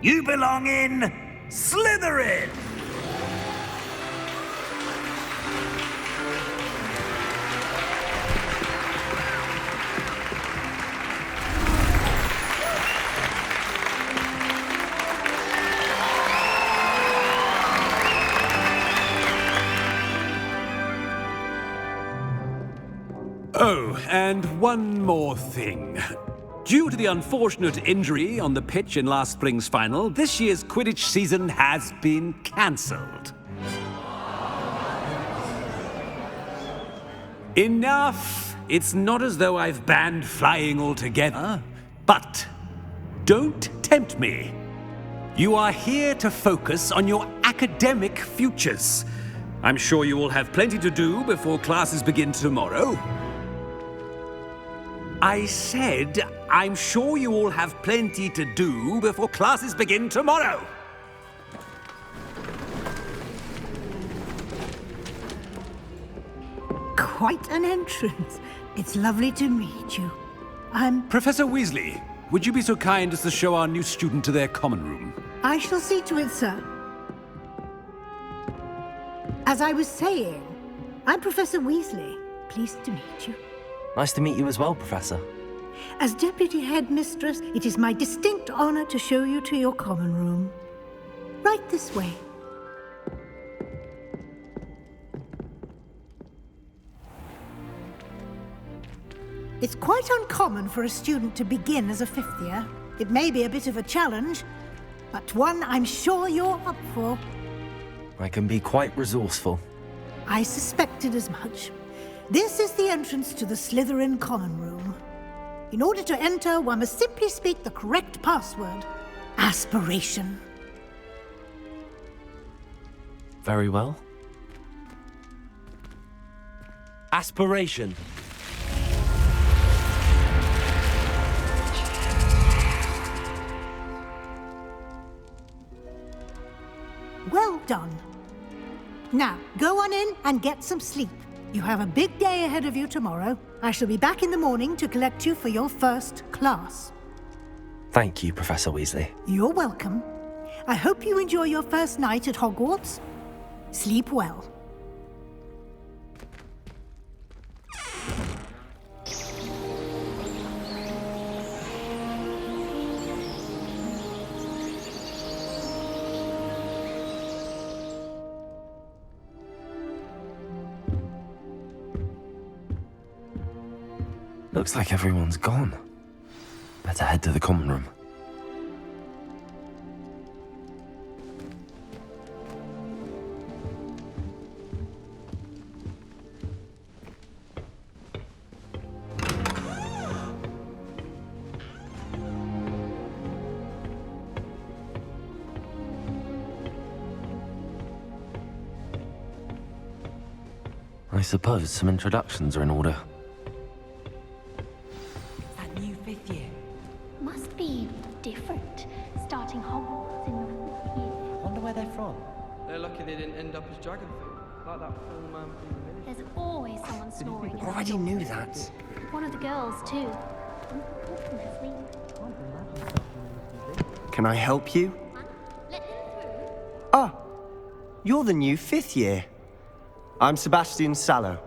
You belong in Slytherin! Oh, and one more thing. Due to the unfortunate injury on the pitch in last spring's final, this year's Quidditch season has been cancelled. Enough! It's not as though I've banned flying altogether. But don't tempt me. You are here to focus on your academic futures. I'm sure you will have plenty to do before classes begin tomorrow. I said, I'm sure you all have plenty to do before classes begin tomorrow. Quite an entrance. It's lovely to meet you. Professor Weasley, would you be so kind as to show our new student to their common room? I shall see to it, sir. As I was saying, I'm Professor Weasley. Pleased to meet you. Nice to meet you as well, Professor. As Deputy Headmistress, it is my distinct honor to show you to your common room. Right this way. It's quite uncommon for a student to begin as a fifth year. It may be a bit of a challenge, but one I'm sure you're up for. I can be quite resourceful. I suspected as much. This is the entrance to the Slytherin common room. In order to enter, one must simply speak the correct password. Aspiration. Very well. Aspiration. Well done. Now, go on in and get some sleep. You have a big day ahead of you tomorrow. I shall be back in the morning to collect you for your first class. Thank you, Professor Weasley. You're welcome. I hope you enjoy your first night at Hogwarts. Sleep well. Looks like everyone's gone. Better head to the common room. I suppose some introductions are in order. Must be different, starting Hogwarts in the fourth year. Wonder where they're from. They're lucky they didn't end up as dragon food, like that full man from the village. There's always someone snoring. Already knew that. One of the girls, too. Unfortunately. Can I help you? Let him through. Ah, you're the new fifth year. I'm Sebastian Sallow.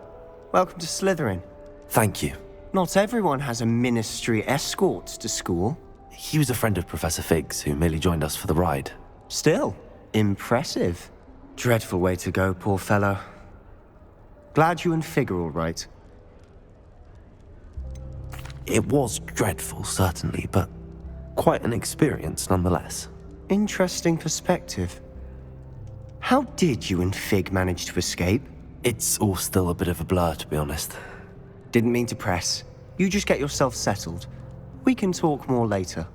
Welcome to Slytherin. Thank you. Not everyone has a ministry escort to school. He was a friend of Professor Fig's, who merely joined us for the ride. Still, impressive. Dreadful way to go, poor fellow. Glad you and Fig are all right. It was dreadful, certainly, but quite an experience nonetheless. Interesting perspective. How did you and Fig manage to escape? It's all still a bit of a blur, to be honest. Didn't mean to press. You just get yourself settled. We can talk more later.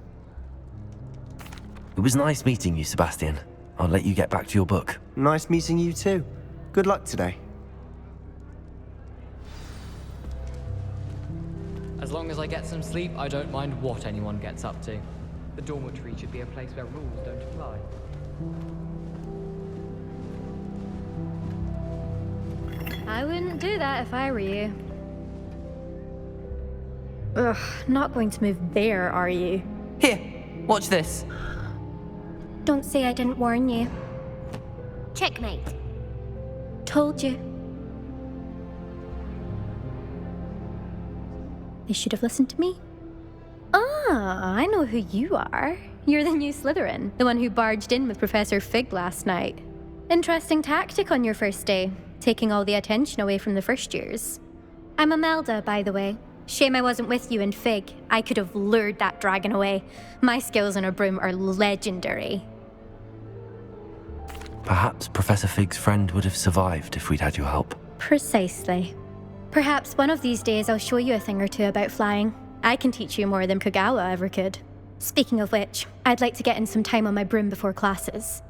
It was nice meeting you, Sebastian. I'll let you get back to your book. Nice meeting you too. Good luck today. As long as I get some sleep, I don't mind what anyone gets up to. The dormitory should be a place where rules don't apply. I wouldn't do that if I were you. Ugh, not going to move there, are you? Here, watch this. Don't say I didn't warn you. Checkmate. Told you. They should have listened to me. Ah, I know who you are. You're the new Slytherin, the one who barged in with Professor Fig last night. Interesting tactic on your first day, taking all the attention away from the first years. I'm Imelda, by the way. Shame I wasn't with you in Fig. I could have lured that dragon away. My skills on a broom are legendary. Perhaps Professor Fig's friend would have survived if we'd had your help. Precisely. Perhaps one of these days I'll show you a thing or two about flying. I can teach you more than Kogawa ever could. Speaking of which, I'd like to get in some time on my broom before classes.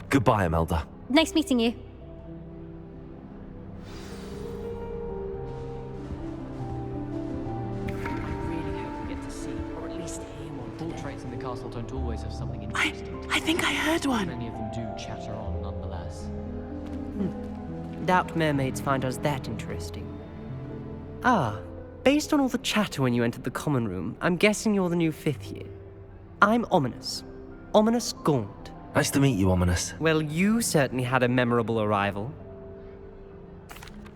Goodbye, Imelda. Nice meeting you. Really hope we get to see, or at least hear one. Portraits in the castle don't always have something interesting. I think I heard one. Many of them do chatter on, nonetheless. Doubt mermaids find us that interesting. Ah, based on all the chatter when you entered the common room, I'm guessing you're the new 5th year. I'm Ominous. Ominous Gaunt. Nice to meet you, Ominous. Well, you certainly had a memorable arrival.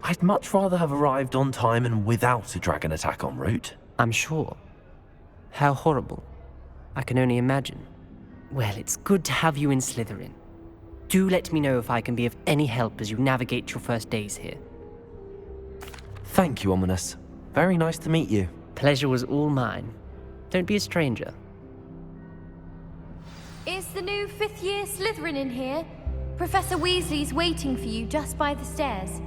I'd much rather have arrived on time and without a dragon attack en route. I'm sure. How horrible. I can only imagine. Well, it's good to have you in Slytherin. Do let me know if I can be of any help as you navigate your first days here. Thank you, Ominous. Very nice to meet you. Pleasure was all mine. Don't be a stranger. Is the new 5th year Slytherin in here? Professor Weasley's waiting for you just by the stairs.